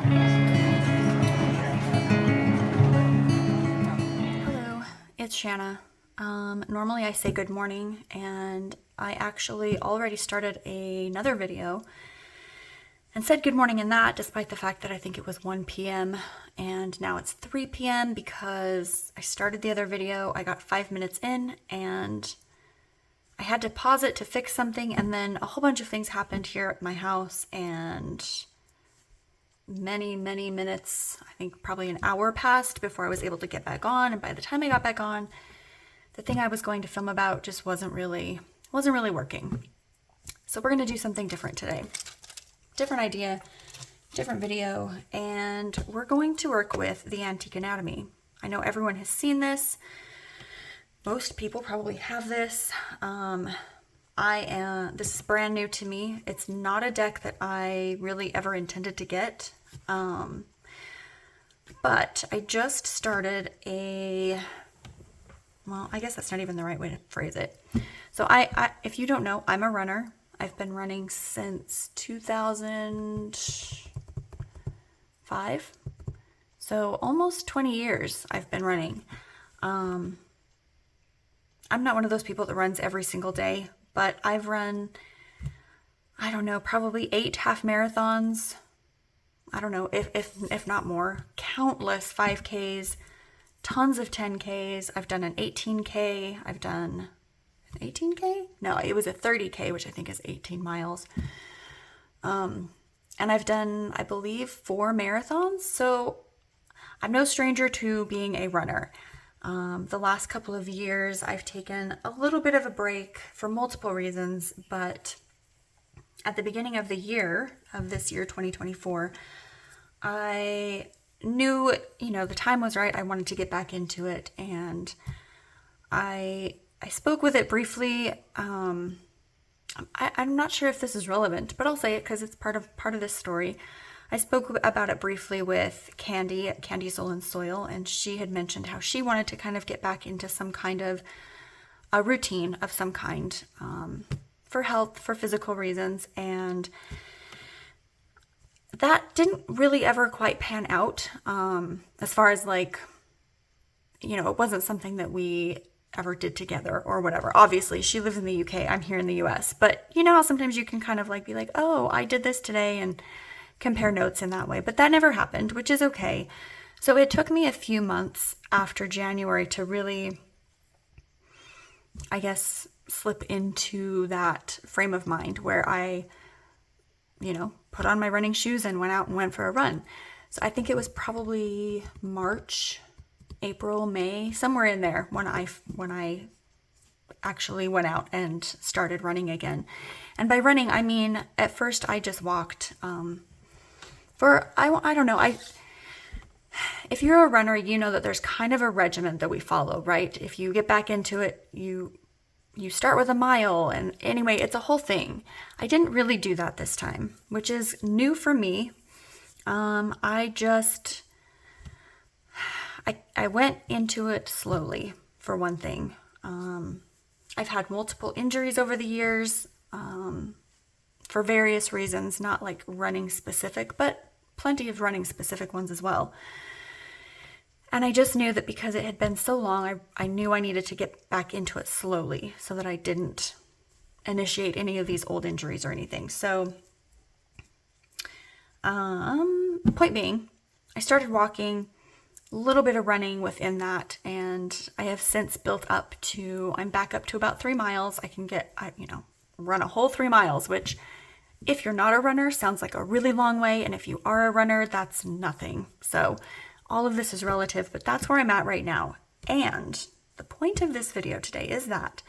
Hello, it's Shanna. Normally I say good morning, and I actually already started another video and said good morning in that, despite the fact that I think it was 1 p.m. and now it's 3 p.m. because I started the other video, I got 5 minutes in, and I had to pause it to fix something, and then a whole bunch of things happened here at my house, and many minutes, I think probably an hour passed before I was able to get back on. And by the time I got back on, the thing I was going to film about just wasn't really working. So we're going to do something different today. Different idea, different video, and we're going to work with the Antique Anatomy. I know everyone has seen this. Most people probably have this. This is brand new to me. It's not a deck that I really ever intended to get. But I just started well, I guess that's not even the right way to phrase it. So if you don't know, I'm a runner. I've been running since 2005. So almost 20 years I've been running. I'm not one of those people that runs every single day, but I've run, I don't know, probably 8 half marathons. I don't know, if not more, countless 5Ks, tons of 10Ks. I've done an 18K. I've done an 18K? No, it was a 30K, which I think is 18 miles. And I've done, I believe, 4 marathons. So I'm no stranger to being a runner. The last couple of years, I've taken a little bit of a break for multiple reasons, but at the beginning of this year, 2024, I knew, the time was right. I wanted to get back into it, and I spoke with it briefly. I'm not sure if this is relevant, but I'll say it because it's part of this story. I spoke about it briefly with Candy Soul and Soil, and she had mentioned how she wanted to kind of get back into some kind of a routine of some kind, for health, for physical reasons, and that didn't really ever quite pan out, as far as it wasn't something that we ever did together or whatever. Obviously, she lives in the UK, I'm here in the US, but you know how sometimes you can kind of be like, oh, I did this today, and compare notes in that way, but that never happened, which is okay. So it took me a few months after January to really, I guess, slip into that frame of mind where I, put on my running shoes and went out and went for a run. So I think it was probably March, April, May, somewhere in there when I actually went out and started running again. And by running, I mean, at first I just walked, I don't know, if you're a runner, you know that there's kind of a regimen that we follow, right? If you get back into it, you start with a mile, and anyway, it's a whole thing. I didn't really do that this time, which is new for me. I went into it slowly, for one thing. I've had multiple injuries over the years, for various reasons, not like running specific, but plenty of running specific ones as well. And I just knew that because it had been so long, I knew I needed to get back into it slowly so that I didn't initiate any of these old injuries or anything. So, point being, I started walking, a little bit of running within that, and I have since built up to, I'm back up to about 3 miles. I can run a whole 3 miles, which if you're not a runner, sounds like a really long way. And if you are a runner, that's nothing. So all of this is relative, but that's where I'm at right now. And the point of this video today is that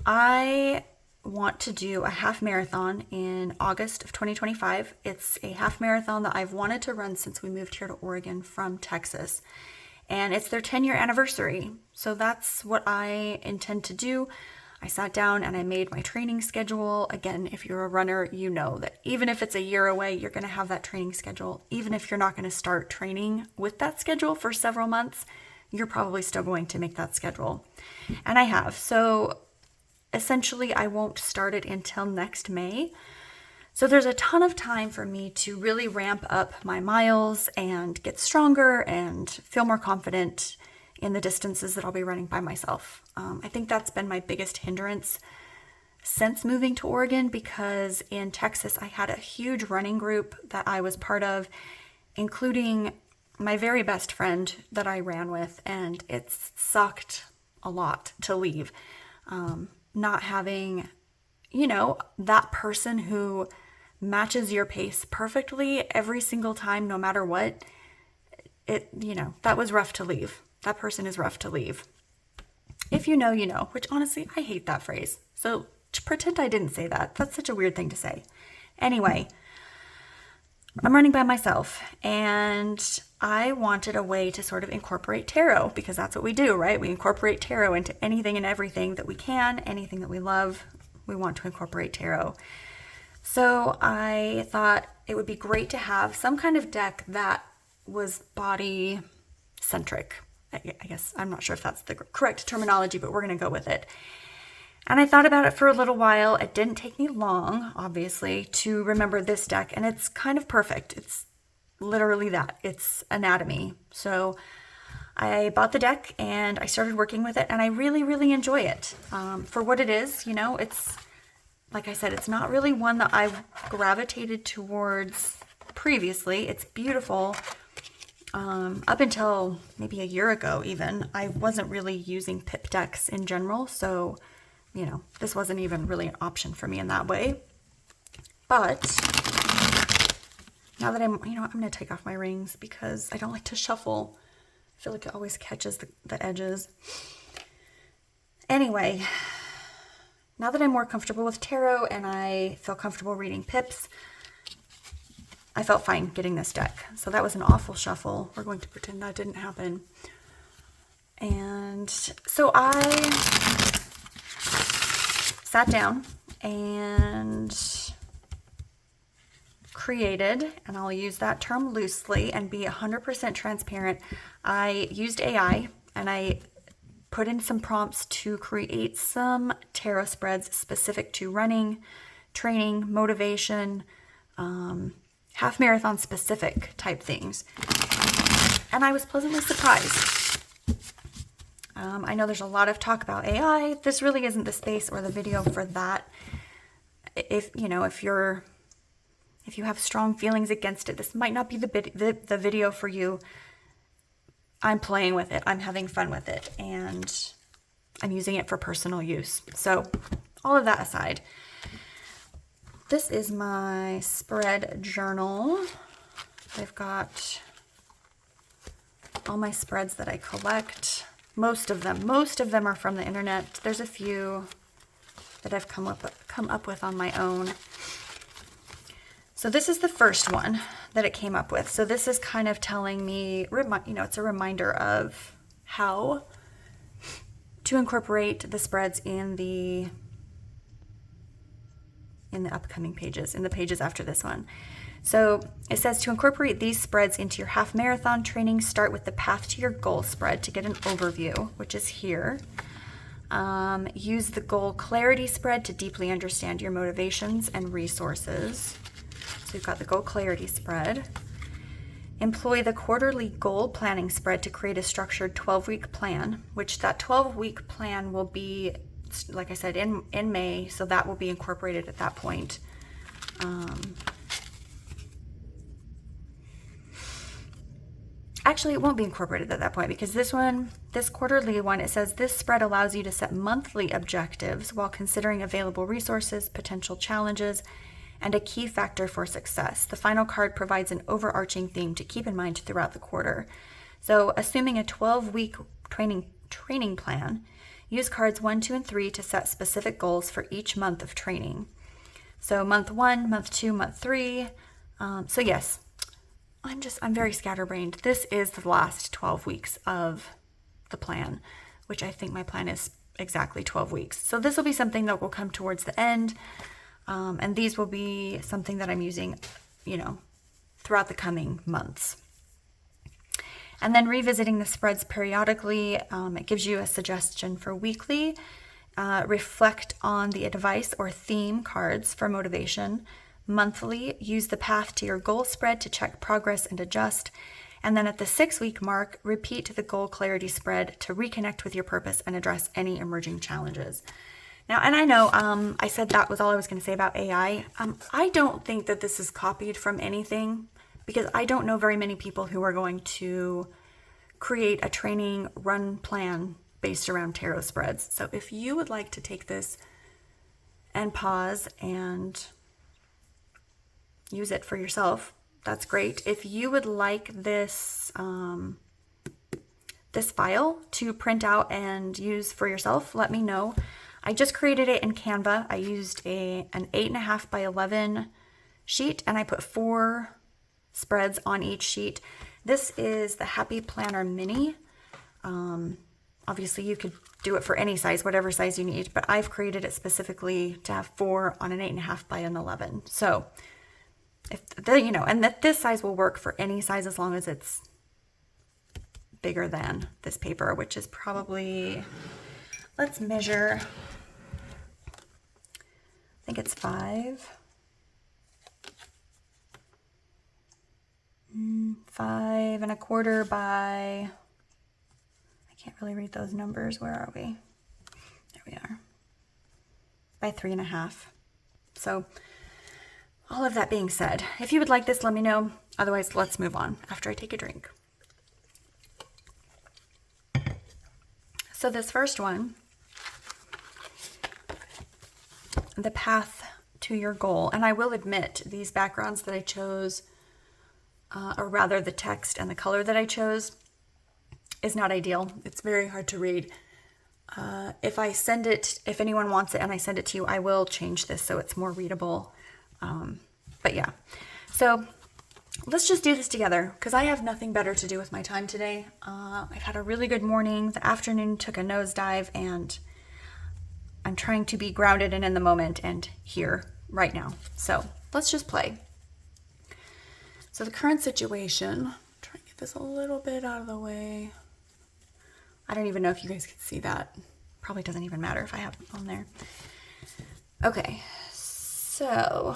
I want to do a half marathon in August of 2025. It's a half marathon that I've wanted to run since we moved here to Oregon from Texas. And it's their 10-year anniversary. So that's what I intend to do. I sat down and I made my training schedule. Again, if you're a runner, you know that even if it's a year away, you're going to have that training schedule. Even if you're not going to start training with that schedule for several months, you're probably still going to make that schedule. And I have. So essentially, I won't start it until next May. So there's a ton of time for me to really ramp up my miles and get stronger and feel more confident in the distances that I'll be running by myself. I think that's been my biggest hindrance since moving to Oregon, because in Texas I had a huge running group that I was part of, including my very best friend that I ran with, and it sucked a lot to leave. Not having, that person who matches your pace perfectly every single time, no matter what, that was rough to leave. That person is rough to leave. If you know, you know, which honestly, I hate that phrase. So pretend I didn't say that. That's such a weird thing to say. Anyway, I'm running by myself, and I wanted a way to sort of incorporate tarot, because that's what we do, right? We incorporate tarot into anything and everything that we can, anything that we love. We want to incorporate tarot. So I thought it would be great to have some kind of deck that was body centric. I guess I'm not sure if that's the correct terminology, but we're going to go with it. And I thought about it for a little while. It didn't take me long, obviously, to remember this deck, and it's kind of perfect. It's literally that. It's anatomy. So I bought the deck and I started working with it, and I really, really enjoy it. For what it is, it's, like I said, it's not really one that I've gravitated towards previously. It's beautiful. Up until maybe a year ago even, I wasn't really using pip decks in general, so this wasn't even really an option for me in that way. But now that I'm going to take off my rings because I don't like to shuffle. I feel like it always catches the edges. Anyway, now that I'm more comfortable with tarot and I feel comfortable reading pips, I felt fine getting this deck. So that was an awful shuffle. We're going to pretend that didn't happen. And so I sat down and created, and I'll use that term loosely and be 100% transparent. I used AI and I put in some prompts to create some tarot spreads specific to running, training, motivation, half marathon specific type things. And I was pleasantly surprised. I know there's a lot of talk about AI. This really isn't the space or the video for that. If you have strong feelings against it, this might not be the video for you. I'm playing with it. I'm having fun with it, and I'm using it for personal use. So all of that aside, this is my spread journal. I've got all my spreads that I collect. Most of them are from the internet. There's a few that I've come up with on my own. So this is the first one that it came up with. So this is kind of telling me, it's a reminder of how to incorporate the spreads in the upcoming pages, in the pages after this one. So it says to incorporate these spreads into your half marathon training, start with the path to your goal spread to get an overview, which is here. Use the goal clarity spread to deeply understand your motivations and resources. So you've got the goal clarity spread. Employ the quarterly goal planning spread to create a structured 12-week plan, which that 12-week plan will be, like I said, in May, so that will be incorporated at that point. Actually, it won't be incorporated at that point, because this quarterly one, it says this spread allows you to set monthly objectives while considering available resources, potential challenges, and a key factor for success. The final card provides an overarching theme to keep in mind throughout the quarter. So assuming a 12-week training plan, use cards 1, 2, and 3 to set specific goals for each month of training. So month 1, month 2, month 3. So yes, I'm very scatterbrained. This is the last 12 weeks of the plan, which I think my plan is exactly 12 weeks. So this will be something that will come towards the end. And these will be something that I'm using, throughout the coming months. And then revisiting the spreads periodically, it gives you a suggestion for weekly. Reflect on the advice or theme cards for motivation. monthly. Use the path to your goal spread to check progress and adjust. And then at the 6-week mark, repeat the goal clarity spread to reconnect with your purpose and address any emerging challenges. Now, and I know I said that was all I was going to say about AI. I don't think that this is copied from anything, because I don't know very many people who are going to create a training run plan based around tarot spreads. So if you would like to take this and pause and use it for yourself, that's great. If you would like this this file to print out and use for yourself, let me know. I just created it in Canva. I used an 8.5 by 11 sheet, and I put 4 spreads on each sheet. This is the Happy Planner Mini. Obviously, you could do it for any size, whatever size you need, but I've created it specifically to have 4 on an 8.5 by an 11. So, if the, and that this size will work for any size as long as it's bigger than this paper, which is probably, let's measure. I think it's 5. 5 1/4 by, I can't really read those numbers. Where are we? There we are. By 3.5. So all of that being said, if you would like this, let me know. Otherwise, let's move on after I take a drink. So this first one, the path to your goal. And I will admit, these backgrounds that I chose, or rather the text and the color that I chose, is not ideal. It's very hard to read. If I send it, if anyone wants it and I send it to you, I will change this so it's more readable. But yeah, so let's just do this together, because I have nothing better to do with my time today. I've had a really good morning. The afternoon took a nosedive, and I'm trying to be grounded and in the moment and here right now. So let's just play. So the current situation, try and get this a little bit out of the way. I don't even know if you guys can see that. Probably doesn't even matter if I have it on there. Okay, so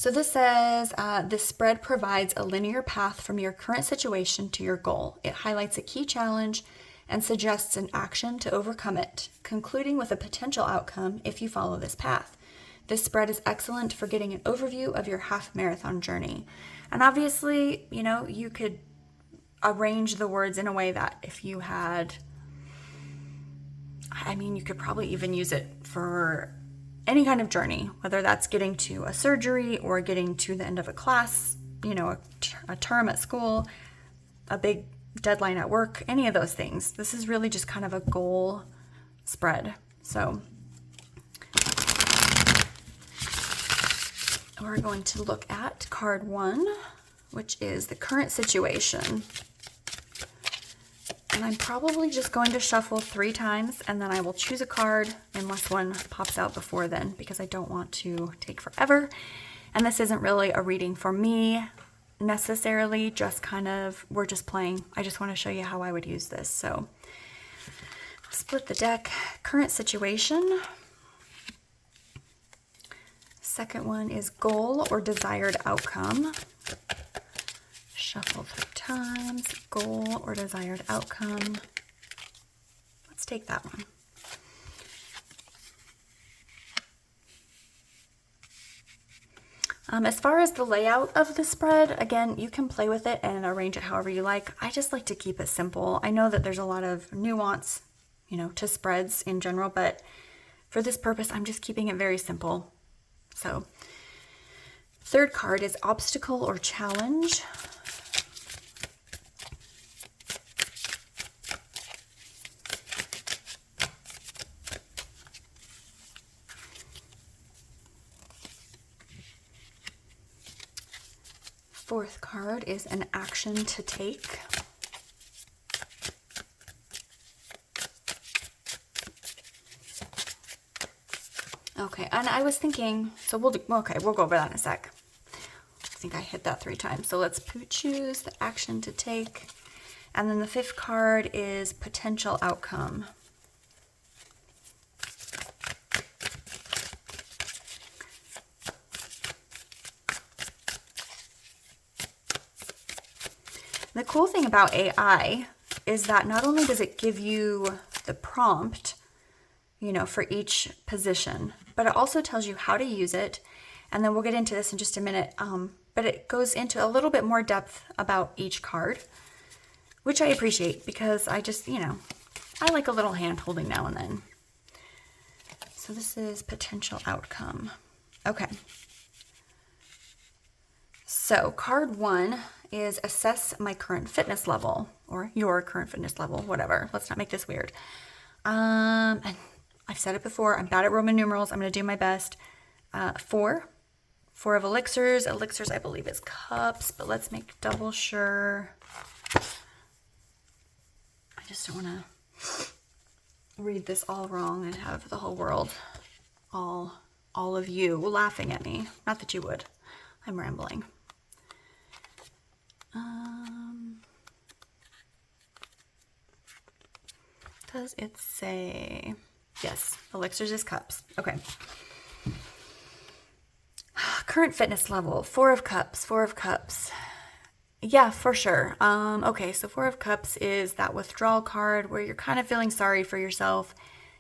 this says, this spread provides a linear path from your current situation to your goal. It highlights a key challenge and suggests an action to overcome it, concluding with a potential outcome if you follow this path. This spread is excellent for getting an overview of your half marathon journey. And obviously, you could arrange the words in a way that if you had, you could probably even use it for any kind of journey, whether that's getting to a surgery or getting to the end of a class, a term at school, a big deadline at work, any of those things. This is really just kind of a goal spread. So we're going to look at card 1, which is the current situation. And I'm probably just going to shuffle 3 times, and then I will choose a card unless one pops out before then, because I don't want to take forever. And this isn't really a reading for me necessarily, just kind of, we're just playing. I just want to show you how I would use this. So split the deck. Current situation. Second one is goal or desired outcome. Shuffle 3 times. Goal or desired outcome. Let's take that one. As far as the layout of the spread, again, you can play with it and arrange it however you like. I just like to keep it simple. I know that there's a lot of nuance, to spreads in general, but for this purpose, I'm just keeping it very simple. So, third card is obstacle or challenge. Fourth card is an action to take. Okay, and I was thinking, so we'll go over that in a sec. I think I hit that 3 times. So let's choose the action to take. And then the 5th card is potential outcome. The cool thing about AI is that not only does it give you the prompt, you know, for each position, but it also tells you how to use it. And then we'll get into this in just a minute. But it goes into a little bit more depth about each card, which I appreciate because I just, you know, I like a little hand holding now and then. So this is potential outcome. Okay. So card 1 is assess my current fitness level, or your current fitness level, whatever. Let's not make this weird. And I've said it before, I'm bad at Roman numerals. I'm going to do my best. 4 of elixirs. Elixirs, I believe, is cups, but let's make double sure. I just don't want to read this all wrong and have the whole world, all of you laughing at me. Not that you would. I'm rambling. Does it say? Yes, elixirs is cups. Okay. Current fitness level, 4 of cups, 4 of cups. Yeah, for sure. Okay, so 4 of cups is that withdrawal card where you're kind of feeling sorry for yourself.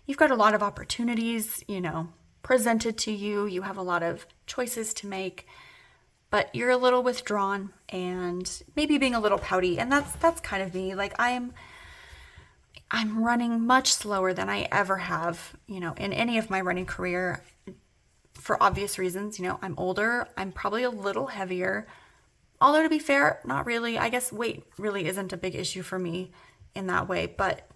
You've got a lot of opportunities, you know, presented to you. You have a lot of choices to make, but you're a little withdrawn and maybe being a little pouty. And that's kind of me. Like I'm running much slower than I ever have, you know, in any of my running career for obvious reasons. You know, I'm older, I'm probably a little heavier. Although to be fair, not really. I guess weight really isn't a big issue for me in that way, but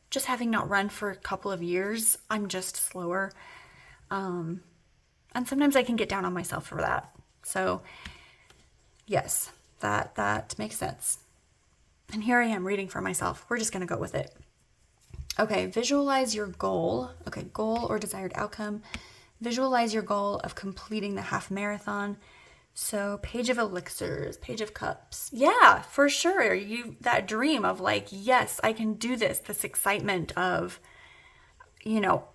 just having not run for a couple of years, I'm just slower. And sometimes I can get down on myself for that. So yes, that makes sense. And here I am reading for myself. We're just going to go with it. Okay, visualize your goal. Okay, goal or desired outcome. Visualize your goal of completing the half marathon. So page of elixirs, page of cups. Yeah, for sure. That dream of like, yes, I can do this. This excitement of, you know,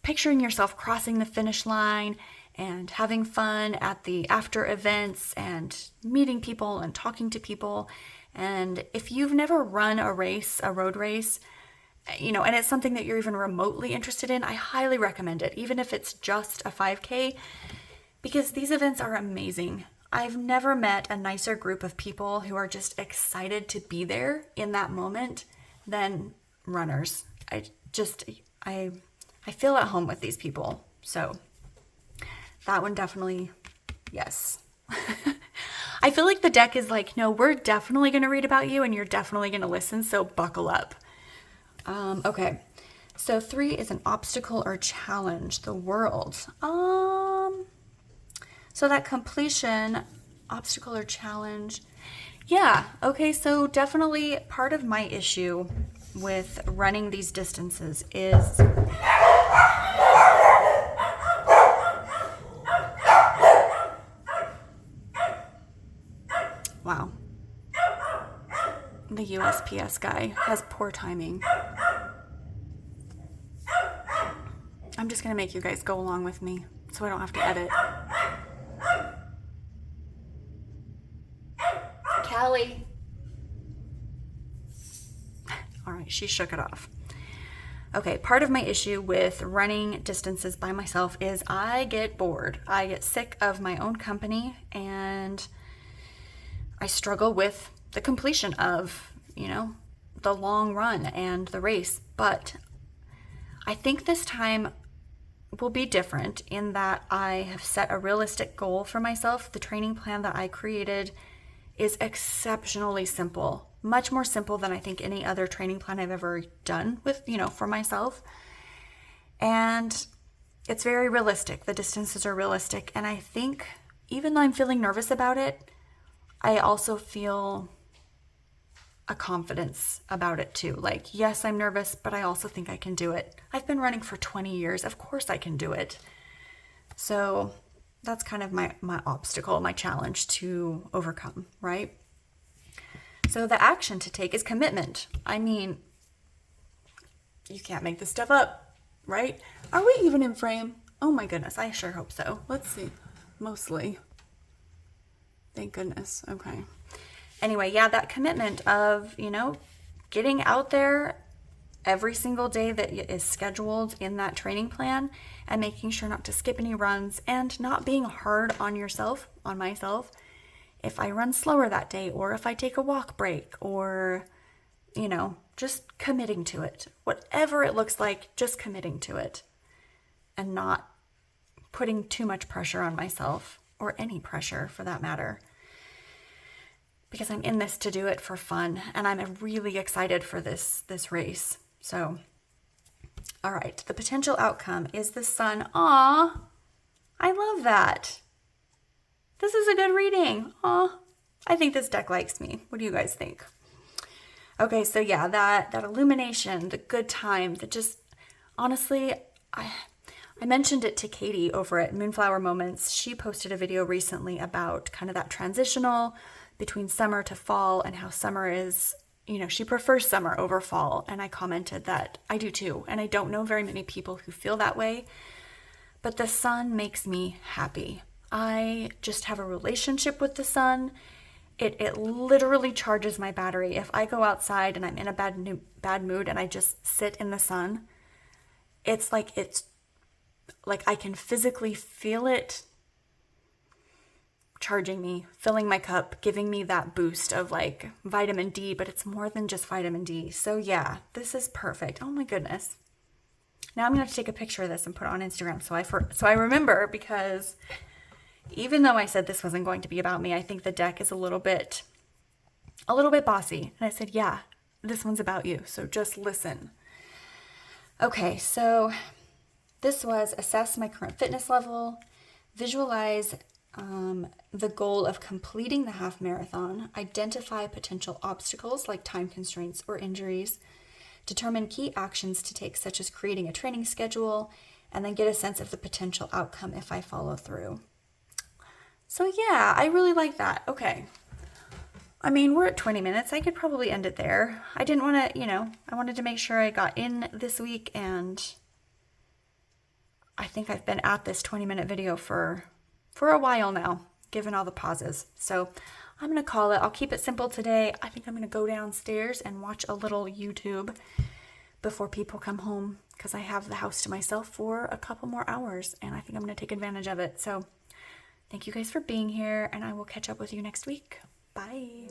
picturing yourself crossing the finish line and having fun at the after events and meeting people and talking to people. And if you've never run a race, a road race, you know, and it's something that you're even remotely interested in, I highly recommend it, even if it's just a 5K, because these events are amazing. I've never met a nicer group of people who are just excited to be there in that moment than runners. I feel at home with these people. So that one definitely, yes. I feel like the deck is like, no, we're definitely going to read about you and you're definitely going to listen. So buckle up. Okay. So 3 is an obstacle or challenge, the world. So that completion, obstacle or challenge. Yeah. Okay. So definitely part of my issue with running these distances is wow. The USPS guy has poor timing. I'm just going to make you guys go along with me so I don't have to edit. Callie. All right, she shook it off. Okay, part of my issue with running distances by myself is I get bored. I get sick of my own company and I struggle with the completion of, you know, the long run and the race. But I think this time will be different in that I have set a realistic goal for myself. The training plan that I created is exceptionally simple, much more simple than I think any other training plan I've ever done with, you know, for myself. And it's very realistic. The distances are realistic. And I think even though I'm feeling nervous about it, I also feel a confidence about it too. Like, yes, I'm nervous, but I also think I can do it. I've been running for 20 years. Of course I can do it. So that's kind of my obstacle, my challenge to overcome, right? So the action to take is commitment. I mean, you can't make this stuff up, right? Are we even in frame? Oh my goodness, I sure hope so. Let's see. Mostly. Thank goodness. Okay. anyway, yeah, that commitment of, getting out there every single day that is scheduled in that training plan and making sure not to skip any runs and not being hard on yourself, on myself, if I run slower that day or if I take a walk break or, just committing to it. Whatever it looks like, just committing to it and not putting too much pressure on myself or any pressure for that matter. Because I'm in this to do it for fun and I'm really excited for this race. So, all right, the potential outcome is the sun. Aw, I love that. This is a good reading. Aw, I think this deck likes me. What do you guys think? Okay, so yeah, that illumination, the good time, that just, honestly, I mentioned it to Katie over at Moonflower Moments. She posted a video recently about kind of that transitional between summer to fall and how summer is, she prefers summer over fall. And I commented that I do too. And I don't know very many people who feel that way, but the sun makes me happy. I just have a relationship with the sun. It literally charges my battery. If I go outside and I'm in a bad mood and I just sit in the sun, it's like I can physically feel it charging me, filling my cup, giving me that boost of like vitamin D, but it's more than just vitamin D. So yeah, this is perfect. Oh my goodness. Now I'm going to have to take a picture of this and put it on Instagram so I remember, because even though I said this wasn't going to be about me, I think the deck is a little bit bossy. And I said, yeah, this one's about you. So just listen. Okay, so this was assess my current fitness level, visualize the goal of completing the half marathon, identify potential obstacles like time constraints or injuries, determine key actions to take, such as creating a training schedule, and then get a sense of the potential outcome if I follow through. So yeah, I really like that. Okay. I mean, we're at 20 minutes. I could probably end it there. I didn't want to, I wanted to make sure I got in this week, and I think I've been at this 20-minute video for a while now, given all the pauses. So I'm going to call it. I'll keep it simple today. I think I'm going to go downstairs and watch a little YouTube before people come home, because I have the house to myself for a couple more hours, and I think I'm going to take advantage of it. So thank you guys for being here, and I will catch up with you next week. Bye.